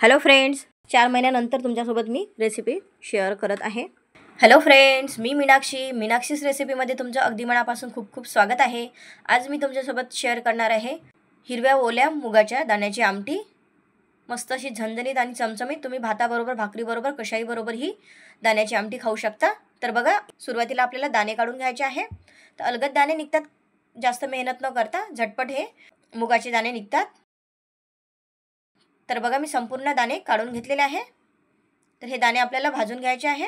Hello friends, 4 महिन्यानंतर तुमच्यासोबत मी recipe share करत आहे. हॅलो फ्रेंड्स, मी मीनाक्षीस रेसिपीमध्ये तुमचं अगदी मनापासून खूप खूप स्वागत आहे. आज मी तुमच्यासोबत शेअर करणार आहे हिरव्या ओल्या मुगाच्या दाण्याची आमटी. मस्त अशी झणझणीत आणि चमचमीत. तुम्ही भाताबरोबर, भाकरीबरोबर, कशाईबरोबर ही दाण्याची आमटी खाऊ शकता. तर बघा, सुरुवातीला आपल्याला दाणे काढून घ्यायचे आहे. तर अलगद दाणे निघतात, जास्त मेहनत न करता झटपट हे मुगाचे दाणे निघतात. तर बघा, मी संपूर्ण दाणे काढून घेतलेले आहे. तर हे दाणे आपल्याला भाजून घ्यायचे आहे.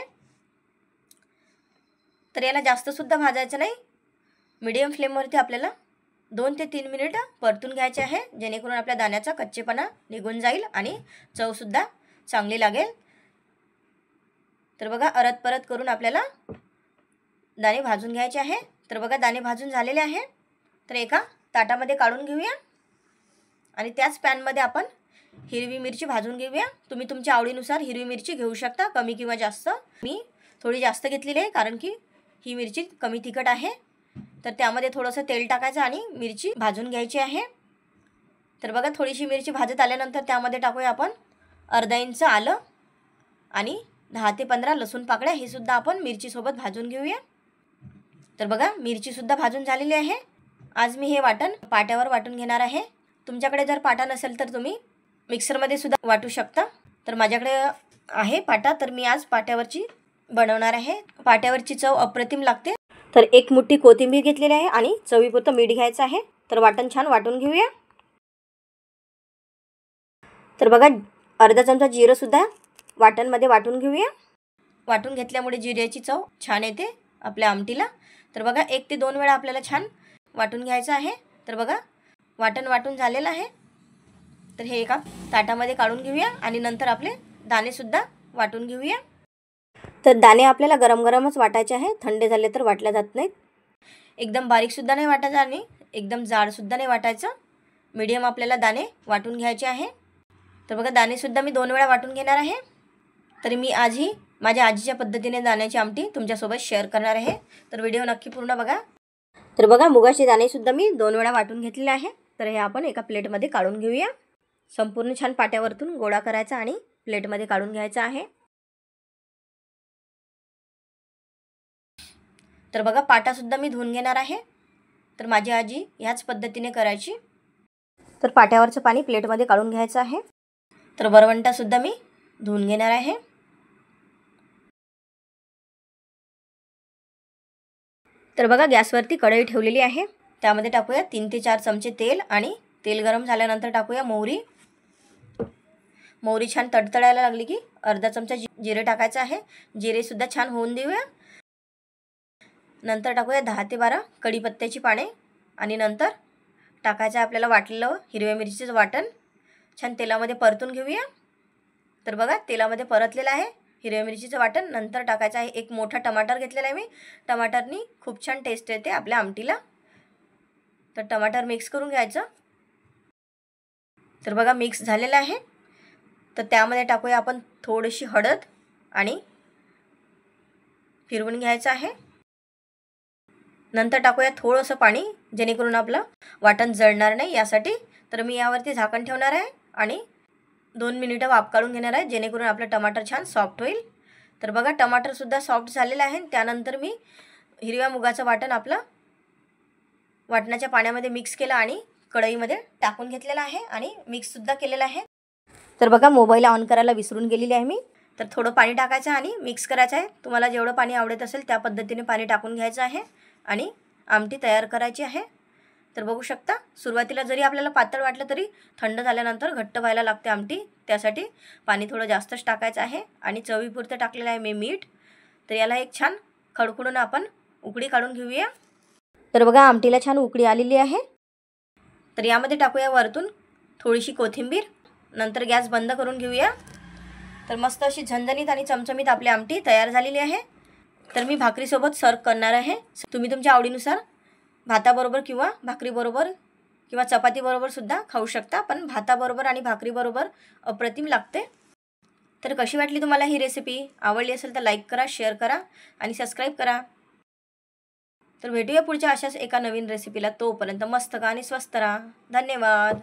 तर याला जास्त सुद्धा भाजायचं नाही, मीडियम फ्लेमवरती आपल्याला 2 ते 3 मिनिट परतून घ्यायचे आहे, जेणेकरून आपल्या दाण्याचा कच्चेपणा निघून जाईल आणि चवसुद्धा चांगली लागेल. तर बघा, परत परत करून आपल्याला दाणे भाजून घ्यायचे आहे. तर बघा, दाणे भाजून झालेले आहे. तर एका ताटामध्ये काढून घेऊया आणि त्याच पॅनमध्ये आपण हिरवी मिरची भाजून घेऊया. तुम्ही तुमच्या आवडीनुसार हिरवी मिरची घेऊ शकता, कमी किंवा जास्त. मी थोडी जास्त घेतलेली आहे, कारण की ही मिरची कमी तिखट आहे. तर त्यामध्ये थोडंसं तेल टाकायचं आणि मिरची भाजून घ्यायची आहे. तर बघा, थोडीशी मिरची भाजत आल्यानंतर त्यामध्ये टाकूया आपण अर्धा इंच आलं आणि 10 ते 15 लसूण पाकळ्या. हे सुद्धा आपण मिरचीसोबत भाजून घेऊया. तर बघा, मिरचीसुद्धा भाजून झालेली आहे. आज मी हे वाटण पाट्यावर वाटून घेणार आहे. तुमच्याकडे जर पाटा नसेल तर तुम्ही मिक्सरमध्ये सुद्धा वाटू शकता. तर माझ्याकडे आहे पाटा, तर मी आज पाट्यावरची बनवणार आहे. पाट्यावरची चव अप्रतिम लागते. तर 1 मुठ्ठी कोथिंबीर घेतलेली आहे आणि चवीपुरतं मीठ घ्यायचं आहे. तर वाटण छान वाटून घेऊया. तर बघा, अर्धा चमचा जिरंसुद्धा वाटणमध्ये वाटून घेऊया. वाटून घेतल्यामुळे जिऱ्याची चव छान येते आपल्या आमटीला. तर बघा, 1 ते 2 वेळा आपल्याला छान वाटून घ्यायचं आहे. तर बघा, वाटण वाटून झालेलं आहे. तर हे एका ताटामध्ये काढून घेऊया आणि नंतर आपले दाणेसुद्धा वाटून घेऊया. तर दाणे आपल्याला गरम गरमच वाटायचे आहे, थंड झाले तर वाटल्या जात नाहीत. एकदम बारीकसुद्धा नाही वाटायचं आणि एकदम जाडसुद्धा नाही वाटायचं. मीडियम आपल्याला दाणे वाटून घ्यायचे आहे. तर बघा, दाणेसुद्धा मी 2 वेळा वाटून घेणार आहे. तरी मी आजही माझ्या आजीच्या पद्धतीने दाण्याची आमटी तुमच्यासोबत शेअर करणार आहे. तर व्हिडिओ नक्की पूर्ण बघा. तर बघा, मुगाचे दाणेसुद्धा मी 2 वेळा वाटून घेतलेले आहे. तर हे आपण एका प्लेटमध्ये काढून घेऊया. संपूर्ण छान पाट्यावरतून गोळा करायचा आणि प्लेटमध्ये काढून घ्यायचा आहे. तर बघा, पाटासुद्धा मी धुवून घेणार आहे. तर माझी आजी ह्याच पद्धतीने करायची. तर पाट्यावरचं पाणी प्लेटमध्ये काढून घ्यायचं आहे. तर वरवंटासुद्धा मी धुवून घेणार आहे. तर बघा, गॅसवरती कढई ठेवलेली आहे. त्यामध्ये टाकूया 3 ते 4 चमचे तेल आणि तेल गरम झाल्यानंतर टाकूया मोहरी. मोहरी छान तडतडायला लागली की अर्धा चमचा जिरे टाकायचं आहे. जिरेसुद्धा छान होऊन देऊया. नंतर टाकूया 10 ते 12 कढीपत्त्याची पाने आणि नंतर टाकायचं आपल्याला वाटलेलं हिरव्या मिरचीचं वाटण. छान तेलामध्ये परतून घेऊया. तर बघा, तेलामध्ये परतलेलं आहे हिरव्या मिरचीचं वाटण. नंतर टाकायचं आहे 1 मोठा टमाटर घेतलेला आहे मी. टमाटरनी खूप छान टेस्ट येते आपल्या आमटीला. तर टमाटर मिक्स करून घ्यायचं. तर बघा, मिक्स झालेलं आहे. तर त्यामध्ये टाकूया आपण थोडीशी हळद आणि फिरवून घ्यायचं आहे. नंतर टाकूया थोडंसं पाणी, जेणेकरून आपलं वाटण जळणार नाही यासाठी. तर मी यावरती झाकण ठेवणार आहे आणि 2 मिनिटं वाफ काढून घेणार आहे, जेणेकरून आपलं टमाटर छान सॉफ्ट होईल. तर बघा, टमाटरसुद्धा सॉफ्ट झालेलं आहे. त्यानंतर मी हिरव्या मुगाचं वाटण आपलं वाटणाच्या पाण्यामध्ये मिक्स केलं आणि कढईमध्ये टाकून घेतलेलं आहे आणि मिक्ससुद्धा केलेलं आहे. तर बघा, मोबाईल ऑन करायला विसरून गेलेली आहे मी. तर थोडं पाणी टाकायचं आणि मिक्स करायचं आहे. तुम्हाला जेवढं पाणी आवडत असेल त्या पद्धतीने पाणी टाकून घ्यायचं आहे आणि आमटी तयार करायची आहे. तर बघू शकता, सुरुवातीला जरी आपल्याला पातळ वाटलं तरी थंड झाल्यानंतर घट्ट व्हायला लागते आमटी. त्यासाठी पाणी थोडं जास्तच टाकायचं आहे आणि चवीपुरतं टाकलेलं आहे मी मीठ. तर याला एक छान खडखडून आपण उकळी काढून घेऊया. तर बघा, आमटीला छान उकळी आलेली आहे. तर यामध्ये टाकूया वरतून थोडीशी कोथिंबीर. नंतर गॅस बंद करून घेऊया. तर मस्त अशी झणझणीत आणि चमचमीत आपली आमटी तयार झालेली आहे. तर मी भाकरीसोबत सर्व करणार आहे. तुम्ही तुमच्या आवडीनुसार भाताबरोबर किंवा भाकरीबरोबर किंवा चपातीबरोबर सुद्धा खाऊ शकता, पण भाताबरोबर आणि भाकरीबरोबर अप्रतिम लागते. तर कशी वाटली तुम्हाला ही रेसिपी? आवडली असेल तर लाईक करा, शेअर करा आणि सबस्क्राईब करा. तर भेटूया पुढच्या अशाच एका नवीन रेसिपीला. तोपर्यंत मस्त खा आणि स्वस्त राहा. धन्यवाद.